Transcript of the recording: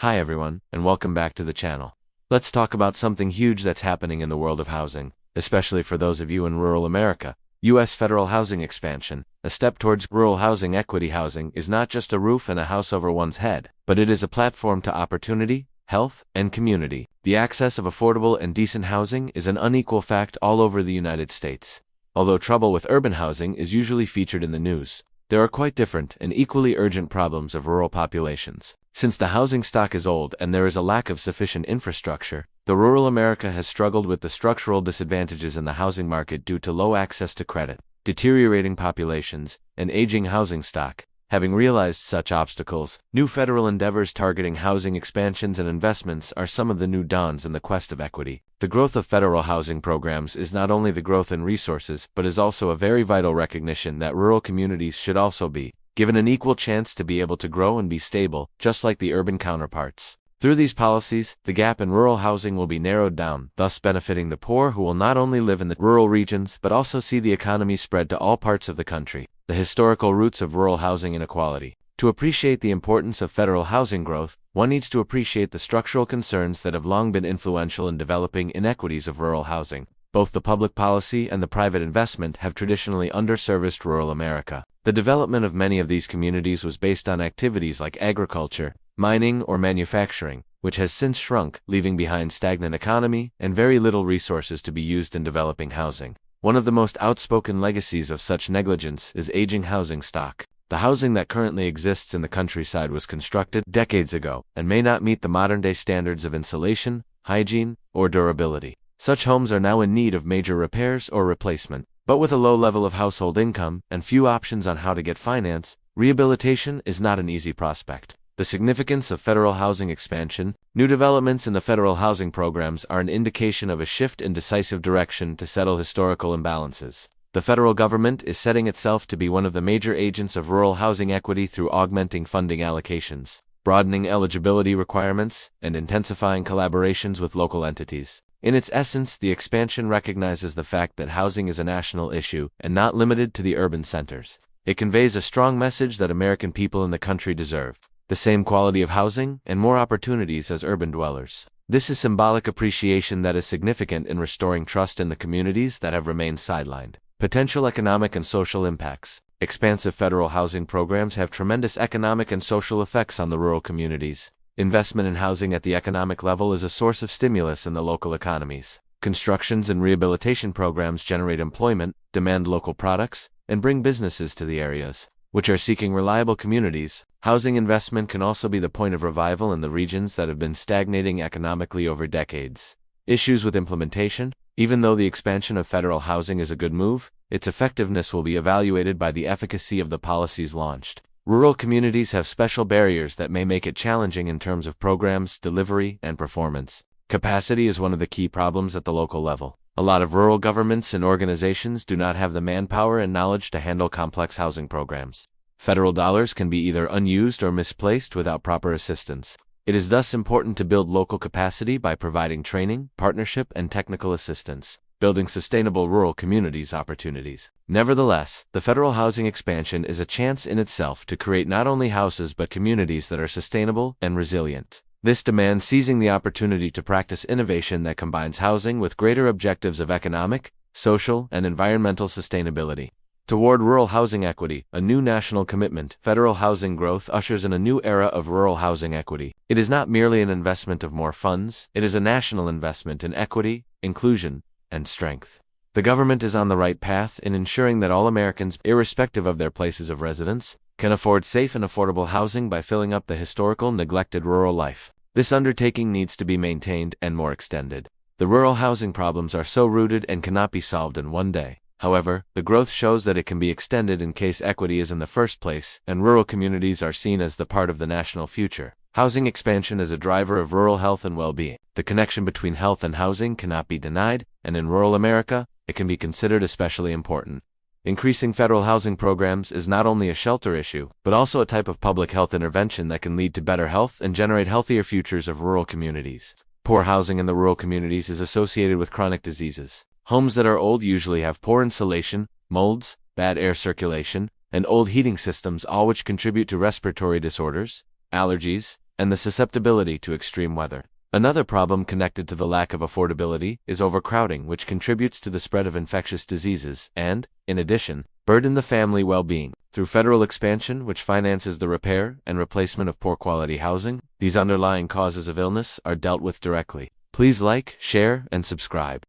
Hi everyone, and welcome back to the channel. Let's talk about something huge that's happening in the world of housing, especially for those of you in rural America. U.S. federal housing expansion, a step towards rural housing. Equity housing is not just a roof and a house over one's head, but it is a platform to opportunity, health, and community. The access of affordable and decent housing is an unequal fact all over the United States. Although trouble with urban housing is usually featured in the news, there are quite different and equally urgent problems of rural populations. Since the housing stock is old and there is a lack of sufficient infrastructure, the rural America has struggled with the structural disadvantages in the housing market due to low access to credit, deteriorating populations, and aging housing stock. Having realized such obstacles, new federal endeavors targeting housing expansions and investments are some of the new dawns in the quest of equity. The growth of federal housing programs is not only the growth in resources, but is also a very vital recognition that rural communities should also be given an equal chance to be able to grow and be stable, just like the urban counterparts. Through these policies, the gap in rural housing will be narrowed down, thus benefiting the poor who will not only live in the rural regions but also see the economy spread to all parts of the country. The historical roots of rural housing inequality. To appreciate the importance of federal housing growth, one needs to appreciate the structural concerns that have long been influential in developing inequities of rural housing. Both the public policy and the private investment have traditionally underserviced rural America. The development of many of these communities was based on activities like agriculture, mining, or manufacturing, which has since shrunk, leaving behind stagnant economy and very little resources to be used in developing housing. One of the most outspoken legacies of such negligence is aging housing stock. The housing that currently exists in the countryside was constructed decades ago and may not meet the modern-day standards of insulation, hygiene, or durability. Such homes are now in need of major repairs or replacement. But with a low level of household income and few options on how to get finance, rehabilitation is not an easy prospect. The significance of federal housing expansion. New developments in the federal housing programs are an indication of a shift in decisive direction to settle historical imbalances. The federal government is setting itself to be one of the major agents of rural housing equity through augmenting funding allocations, broadening eligibility requirements, and intensifying collaborations with local entities. In its essence, the expansion recognizes the fact that housing is a national issue and not limited to the urban centers. It conveys a strong message that American people in the country deserve the same quality of housing and more opportunities as urban dwellers. This is symbolic appreciation that is significant in restoring trust in the communities that have remained sidelined. Potential economic and social impacts. Expansive federal housing programs have tremendous economic and social effects on the rural communities. Investment in housing at the economic level is a source of stimulus in the local economies. Constructions and rehabilitation programs generate employment, demand local products, and bring businesses to the areas which are seeking reliable communities. Housing investment can also be the point of revival in the regions that have been stagnating economically over decades. Issues with implementation. Even though the expansion of federal housing is a good move, its effectiveness will be evaluated by the efficacy of the policies launched. Rural communities have special barriers that may make it challenging in terms of programs, delivery, and performance. Capacity is one of the key problems at the local level. A lot of rural governments and organizations do not have the manpower and knowledge to handle complex housing programs. Federal dollars can be either unused or misplaced without proper assistance. It is thus important to build local capacity by providing training, partnership, and technical assistance, building sustainable rural communities opportunities. Nevertheless, the federal housing expansion is a chance in itself to create not only houses but communities that are sustainable and resilient. This demands seizing the opportunity to practice innovation that combines housing with greater objectives of economic, social, and environmental sustainability. Toward rural housing equity, a new national commitment. Federal housing growth ushers in a new era of rural housing equity. It is not merely an investment of more funds, it is a national investment in equity, inclusion, and strength. The government is on the right path in ensuring that all Americans, irrespective of their places of residence, can afford safe and affordable housing by filling up the historical neglected rural life. This undertaking needs to be maintained and more extended. The rural housing problems are so rooted and cannot be solved in one day. However, the growth shows that it can be extended in case equity is in the first place, and rural communities are seen as the part of the national future. Housing expansion is a driver of rural health and well-being. The connection between health and housing cannot be denied, and in rural America, it can be considered especially important. Increasing federal housing programs is not only a shelter issue, but also a type of public health intervention that can lead to better health and generate healthier futures of rural communities. Poor housing in the rural communities is associated with chronic diseases. Homes that are old usually have poor insulation, molds, bad air circulation, and old heating systems, all which contribute to respiratory disorders, allergies, and the susceptibility to extreme weather. Another problem connected to the lack of affordability is overcrowding, which contributes to the spread of infectious diseases and, in addition, burden the family well-being. Through federal expansion, which finances the repair and replacement of poor-quality housing, these underlying causes of illness are dealt with directly. Please like, share, and subscribe.